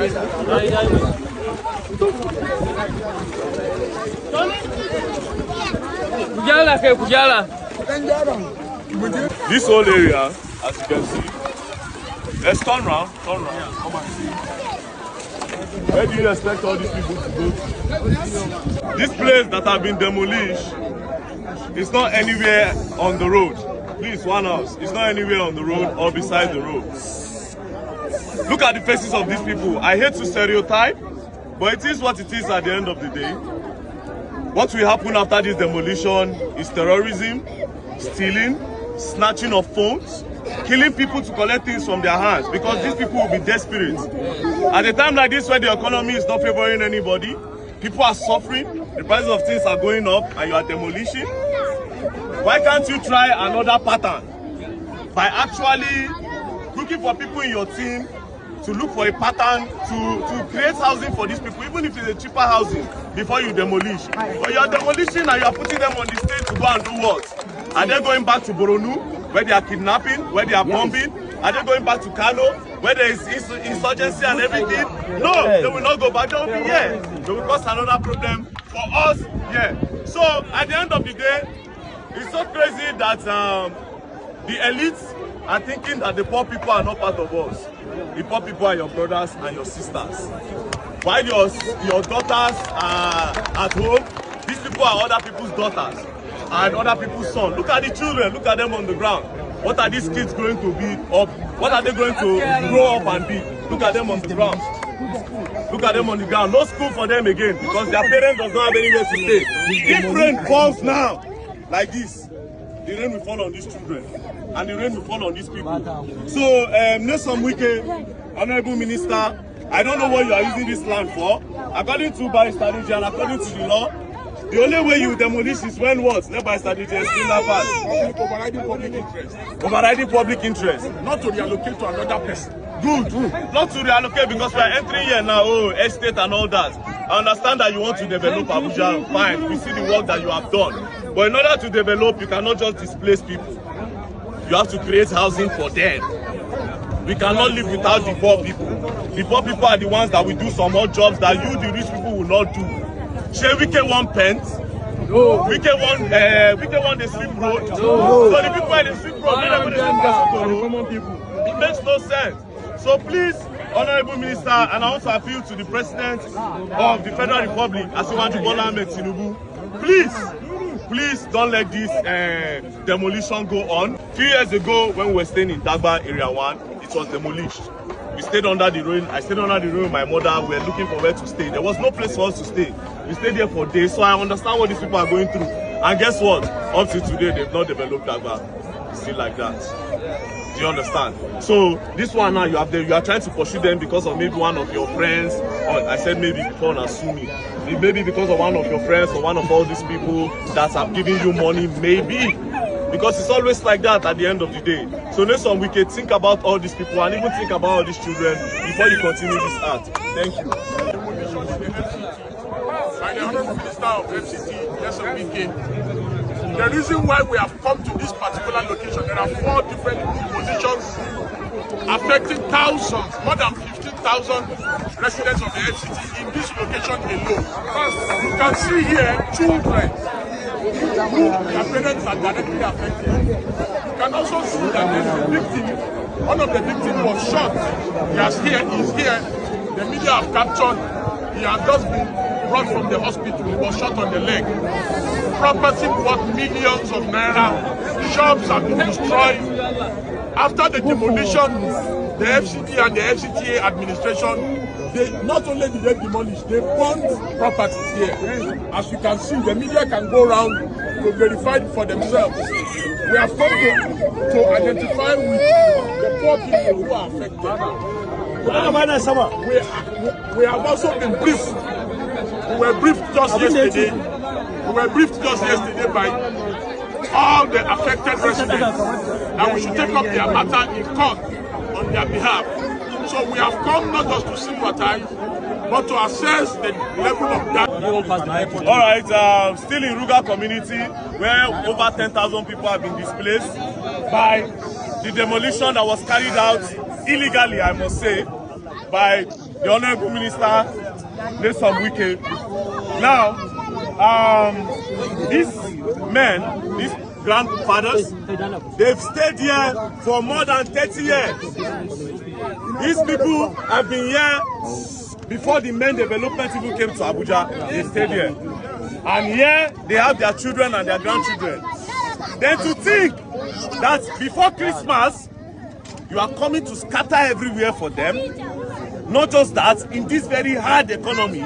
This whole area, as you can see, let's turn around, come and see. Where do you expect all these people to go to? This place that have been demolished is not anywhere on the road. Please, one house. It's not anywhere on the road or beside the road. Look at the faces of these people. I hate to stereotype, but it is what it is at the end of the day. What will happen after this demolition is terrorism, stealing, snatching of phones, killing people to collect things from their hands, because these people will be desperate. At a time like this where the economy is not favoring anybody, people are suffering, the prices of things are going up, and you are demolishing. Why can't you try another pattern by actually looking for people in your team to look for a pattern to create housing for these people, even if it's a cheaper housing, before you demolish. But you are demolishing and you are putting them on the stage to go and do what? Are they going back to Boronu, where they are kidnapping, where they are bombing? Are they going back to Kano, where there is insurgency and everything? No, they will not go back. They will be here. They will cause another problem for us here. So at the end of the day, it's so crazy that the elites are thinking that the poor people are not part of us. The poor people are your brothers and your sisters. While your daughters are at home, these people are other people's daughters and other people's sons. Look at the children, look at them on the ground. What are these kids going to be up? What are they going to grow up and be? Look at them on the ground. Look at them on the ground. No school for them again because their parents does not have anywhere to stay. If rain falls now, like this, the rain will fall on these children and the rain will fall on these people. So, Nyesom Wike, Honorable Minister, I don't know what you are using this land for. According to by strategy and according to the law, the only way you demolish is when what? Led by strategy and still not pass. Overriding public interest. Overriding public interest. Not to reallocate to another person. Good. Not to reallocate because we are entering here now, estate and all that. I understand that you want to develop Abuja, fine. We see the work that you have done. But in order to develop, you cannot just displace people. You have to create housing for them. We cannot live without the poor people. The poor people are the ones that will do some odd jobs that you, the rich people, will not do. Shall Wike want pens? No. Wike want the sweep road? No. So the people at the sweep road, it makes no sense. So please, Honorable Minister, and I also appeal to the President of the Federal Republic, Asiwaju Bola Ahmed Tinubu, please don't let this demolition go on. A few years ago, when we were staying in Dagba Area 1, it was demolished. We stayed under the ruin. I stayed under the ruin with my mother. We were looking for where to stay. There was no place for us to stay. We stayed there for days. So I understand what these people are going through. And guess what? Up to today, they've not developed Dagba. It's still like that. Do you understand? So this one now, you are trying to pursue them because of maybe one of your friends. Or I said maybe before Nasumi. Maybe because of one of your friends or one of all these people that are giving you money. Maybe. Because it's always like that at the end of the day. So Nyesom Wike, think about all these people and even think about all these children before you continue this act. Thank you. By the Honorable Minister of FCT, Nyesom Wike, the reason why we have come to this particular location, there are 4 different positions affecting thousands, more than 15,000 residents of the FCT in this location alone. You can see here children. Their parents are directly affected. You can also see that there is a victim. One of the victims was shot. He's here. The media have captured. He has just been brought from the hospital. He was shot on the leg. Property worth millions of naira. Shops have been destroyed. After the demolition, the FCT and the FCTA administration, not only did they demolish, they burned properties here. As you can see, the media can go around to verify it for themselves. We have come to identify with the poor people who are affected. We have also been briefed. We were briefed just yesterday by all the affected residents that we should take up their matter in court on their behalf. So we have come not just to sympathize, but to assess the level of damage. All right, still in Ruga community, where over 10,000 people have been displaced by the demolition that was carried out illegally, I must say, by the Honorable Minister, Nyesom Wike. Now, these men, these grandfathers, they've stayed here for more than 30 years. These people have been here before the main development even came to Abuja. They stayed here. And here, they have their children and their grandchildren. Then to think that before Christmas, you are coming to scatter everywhere for them. Not just that, in this very hard economy,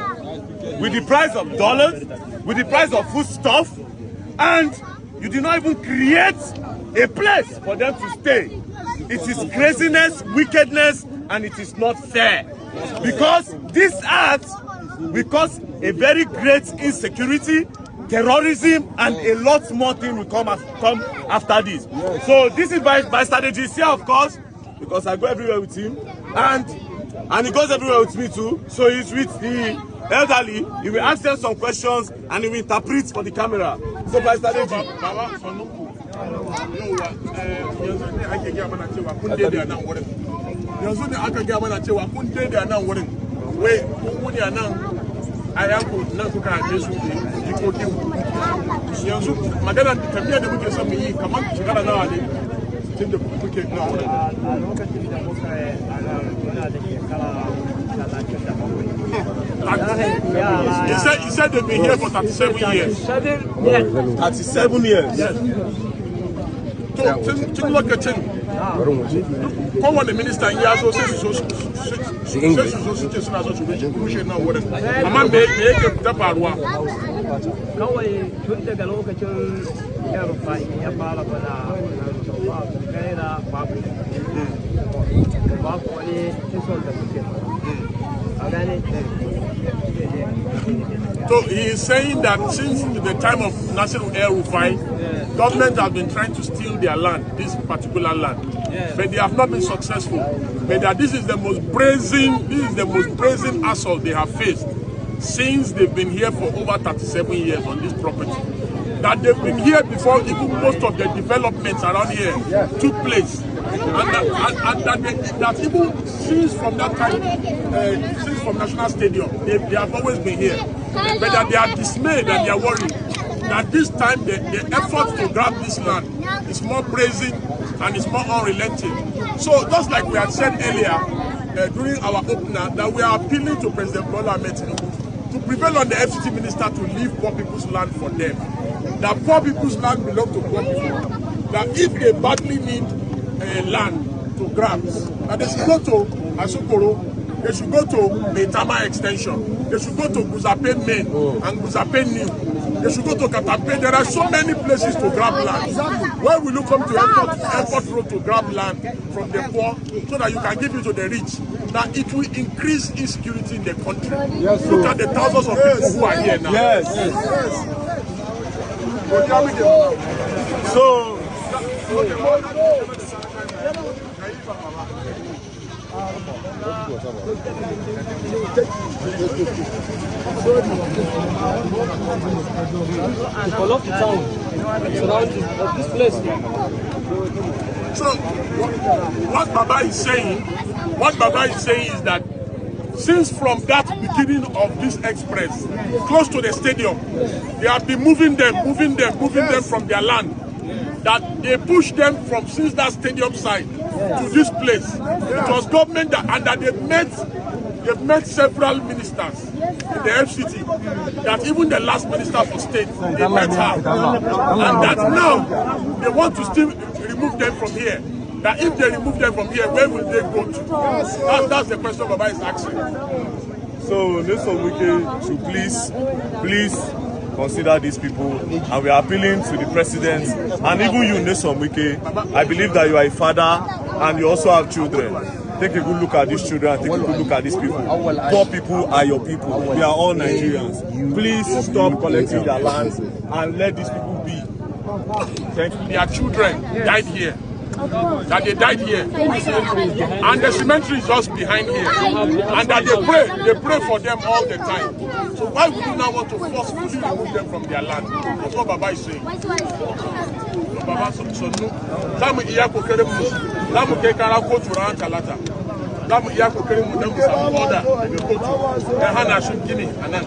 with the price of dollars, with the price of foodstuff, and you did not even create a place for them to stay. It is craziness, wickedness, and it is not fair. Because this act will cause a very great insecurity, terrorism, and a lot more things will come after this. So this is by strategy here, of course, because I go everywhere with him, and he goes everywhere with me too. So he's with the elderly. He will ask them some questions and he will interpret for the camera. So by strategy. He said they've been here for 37 years. 37 years. Yes. So, look at him. Come on, the minister, he has also So he is saying that since the time of National Air Rufai, government have been trying to steal their land, this particular land, but they have not been successful. But that this is the most brazen assault they have faced since they've been here for over 37 years on this property. That they've been here before even most of the developments around here took place. And that even since from that time, since from National Stadium, they have always been here. But that they are dismayed and they are worried that this time the effort to grab this land is more brazen and it's more unrelenting. So just like we had said earlier during our opener, that we are appealing to President Bola Ahmed Tinubu to prevail on the FCT minister to leave poor people's land for them. That poor people's land belongs to poor people. That if they badly need land to grab, that they should go to Asokoro, they should go to Metama Extension, they should go to Guzape Main and Guzape New, they should go to Katape. There are so many places to grab land. Where will you come to airport road to grab land from the poor so that you can give it to the rich? That it will increase insecurity in the country. Yes, look at the thousands of people who are here now. Yes. So what Baba is saying is that since from that beginning of this express, close to the stadium, they have been moving them from their land. That they pushed them from since that stadium side to this place. It was government and that they've met several ministers in the FCT. That even the last minister for state, they met her. And that now they want to still remove them from here. That if they remove them from here, where will they go to? That's the question Baba is asking. So Nyesom Wike should please consider these people, and we are appealing to the president and even you, Nyesom Wike. I believe that you are a father and you also have children. Take a good look at these children, take a good look at these people. Poor people are your people. We are all Nigerians. Please stop collecting their lands and let these people be. Thank you. Their children died here. That they died here, and the cemetery is just behind here, and that they pray for them all the time. So why would you now want to forcefully remove them from their land? That's what Baba is saying. Baba, za mu iya kokarin mu don mu samu order daga kotu don hana su gini a nan,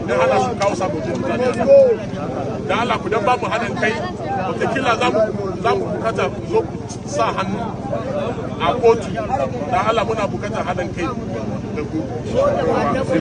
don hana su kawo sababbin mutane a nan. Da Allah ku dan ba mu haɗin kai, wataƙila za mu bukata ku zo ku sa hannu a kotu. Da Allah muna bukatar haɗin kai da ku.